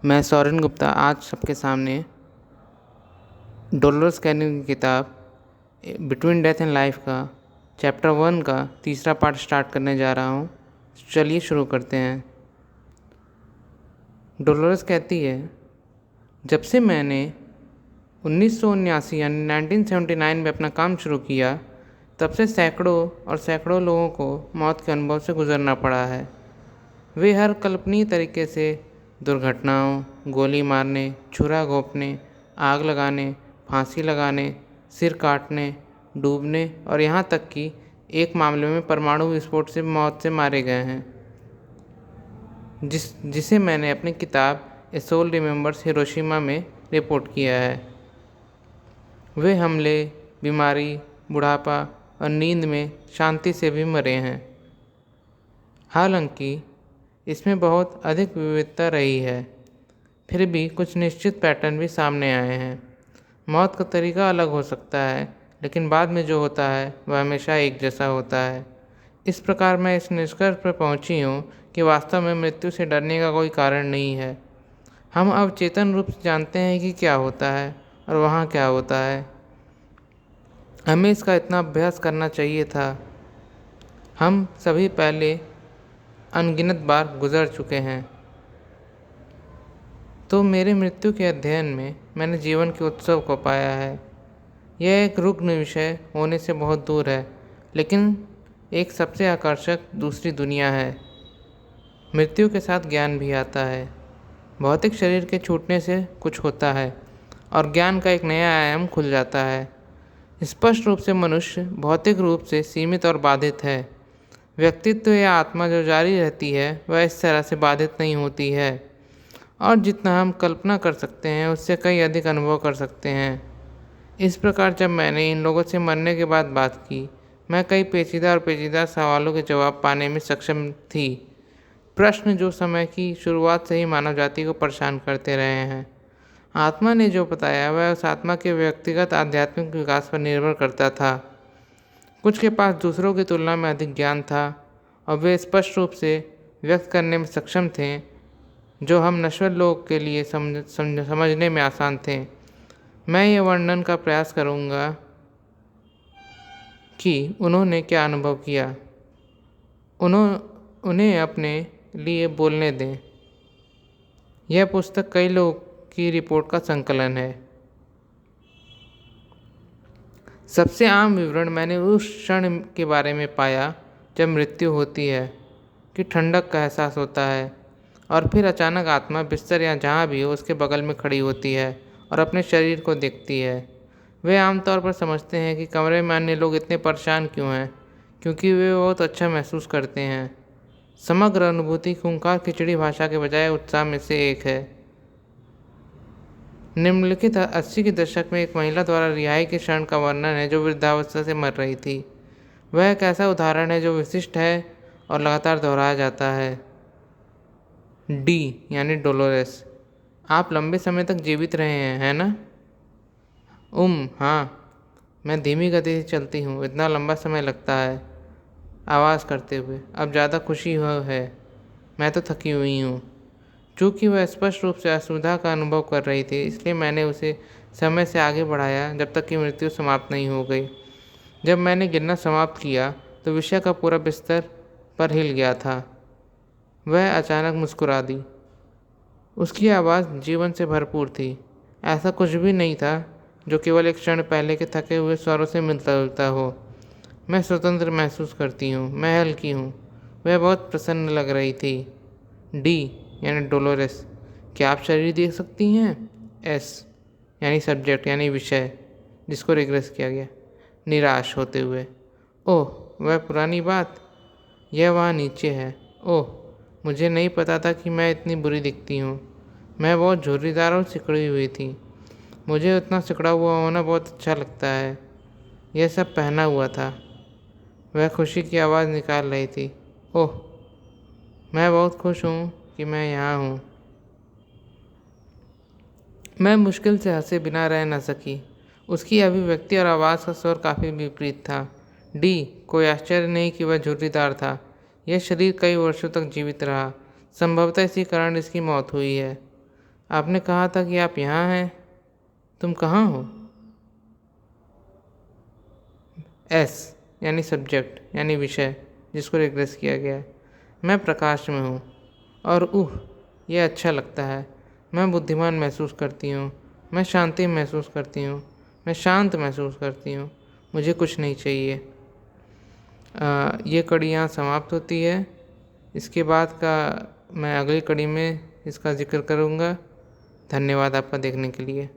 मैं सौरन गुप्ता आज सबके सामने डोलोरेस कैनिंग की किताब बिटवीन डेथ एंड लाइफ का चैप्टर 1 का तीसरा पार्ट स्टार्ट करने जा रहा हूँ। चलिए शुरू करते हैं। डोलोरेस कहती है, जब से मैंने 1979 यानी 1979 में अपना काम शुरू किया, तब से सैकड़ों लोगों को मौत के अनुभव से गुजरना पड़ा है। वे हर कल्पनीय तरीके से दुर्घटनाओं, गोली मारने, छुरा घोंपने, आग लगाने, फांसी लगाने, सिर काटने, डूबने और यहाँ तक कि एक मामले में परमाणु विस्फोट से मौत से मारे गए हैं, जिसे मैंने अपनी किताब ए सोल रिमेंबर्स हिरोशिमा में रिपोर्ट किया है। वे हमले, बीमारी, बुढ़ापा और नींद में शांति से भी मरे हैं। हालांकि इसमें बहुत अधिक विविधता रही है, फिर भी कुछ निश्चित पैटर्न भी सामने आए हैं। मौत का तरीका अलग हो सकता है, लेकिन बाद में जो होता है वह हमेशा एक जैसा होता है। इस प्रकार मैं इस निष्कर्ष पर पहुंची हूँ कि वास्तव में मृत्यु से डरने का कोई कारण नहीं है। हम अब चेतन रूप से जानते हैं कि क्या होता है और वहाँ क्या होता है। हमें इसका इतना अभ्यास करना चाहिए था। हम सभी पहले अनगिनत बार गुजर चुके हैं। तो मेरे मृत्यु के अध्ययन में मैंने जीवन के उत्सव को पाया है। यह एक रुग्ण विषय होने से बहुत दूर है, लेकिन एक सबसे आकर्षक दूसरी दुनिया है। मृत्यु के साथ ज्ञान भी आता है। भौतिक शरीर के छूटने से कुछ होता है और ज्ञान का एक नया आयाम खुल जाता है। स्पष्ट रूप से मनुष्य भौतिक रूप से सीमित और बाधित है। व्यक्तित्व या आत्मा जो जारी रहती है वह इस तरह से बाधित नहीं होती है, और जितना हम कल्पना कर सकते हैं उससे कई अधिक अनुभव कर सकते हैं। इस प्रकार जब मैंने इन लोगों से मरने के बाद बात की, मैं कई पेचीदा सवालों के जवाब पाने में सक्षम थी। प्रश्न जो समय की शुरुआत से ही मानव जाति को परेशान करते रहे हैं। आत्मा ने जो बताया वह उस आत्मा के व्यक्तिगत आध्यात्मिक विकास पर निर्भर करता था। कुछ के पास दूसरों की तुलना में अधिक ज्ञान था और वे स्पष्ट रूप से व्यक्त करने में सक्षम थे, जो हम नश्वर लोग के लिए समझने में आसान थे। मैं ये वर्णन का प्रयास करूँगा कि उन्होंने क्या अनुभव किया। उन्हें अपने लिए बोलने दें। यह पुस्तक कई लोगों की रिपोर्ट का संकलन है। सबसे आम विवरण मैंने उस क्षण के बारे में पाया जब मृत्यु होती है कि ठंडक का एहसास होता है, और फिर अचानक आत्मा बिस्तर या जहाँ भी हो उसके बगल में खड़ी होती है और अपने शरीर को देखती है। वे आमतौर पर समझते हैं कि कमरे में अन्य लोग इतने परेशान क्यों हैं, क्योंकि वे बहुत अच्छा महसूस करते हैं। समग्र अनुभूति खूंखार खिचड़ी भाषा के बजाय उत्साह में से एक है। निम्नलिखित 80 के दशक में एक महिला द्वारा रिहाई के क्षण का वर्णन है जो वृद्धावस्था से मर रही थी। वह एक ऐसा उदाहरण है जो विशिष्ट है और लगातार दोहराया जाता है। डी यानी डोलोरेस, आप लंबे समय तक जीवित रहे हैं, है ना? हाँ, मैं धीमी गति से चलती हूँ, इतना लंबा समय लगता है। आवाज़ करते हुए, अब ज़्यादा खुशी है, मैं तो थकी हुई हूँ। चूँकि वह स्पष्ट रूप से असुविधा का अनुभव कर रही थी, इसलिए मैंने उसे समय से आगे बढ़ाया जब तक कि मृत्यु समाप्त नहीं हो गई। जब मैंने गिनना समाप्त किया तो विषय का पूरा बिस्तर पर हिल गया था। वह अचानक मुस्कुरा दी। उसकी आवाज़ जीवन से भरपूर थी। ऐसा कुछ भी नहीं था जो केवल एक क्षण पहले के थके हुए स्वरों से मिलता जुलता हो। मैं स्वतंत्र महसूस करती हूँ, मैं हल्की हूँ। वह बहुत प्रसन्न लग रही थी। डी यानी डोलोरेस, क्या आप शरीर देख सकती हैं? एस यानी सब्जेक्ट यानी विषय जिसको रिग्रेस किया गया, निराश होते हुए। ओह, वह पुरानी बात, यह वहाँ नीचे है। ओह, मुझे नहीं पता था कि मैं इतनी बुरी दिखती हूँ। मैं बहुत झुर्रीदार और सिकुड़ी हुई थी। मुझे उतना सिकुड़ा हुआ होना बहुत अच्छा लगता है। यह सब पहना हुआ था। वह खुशी की आवाज़ निकाल रही थी। ओह, मैं बहुत खुश हूँ कि मैं यहाँ हूँ। मैं मुश्किल से हंसे बिना रह न सकी। उसकी अभिव्यक्ति और आवाज़ का स्वर काफ़ी विपरीत था। डी, कोई आश्चर्य नहीं कि वह झुर्रीदार था। यह शरीर कई वर्षों तक जीवित रहा, संभवतः इसी कारण इसकी मौत हुई है। आपने कहा था कि आप यहाँ हैं। तुम कहाँ हो? एस यानी सब्जेक्ट यानी विषय जिसको रिग्रेस किया गया है। मैं प्रकाश में हूँ। और यह अच्छा लगता है। मैं बुद्धिमान महसूस करती हूँ। मैं शांति महसूस करती हूँ। मैं शांत महसूस करती हूँ। मुझे कुछ नहीं चाहिए। ये कड़ी यहाँ समाप्त होती है। इसके बाद का मैं अगली कड़ी में इसका जिक्र करूँगा। धन्यवाद आपका देखने के लिए।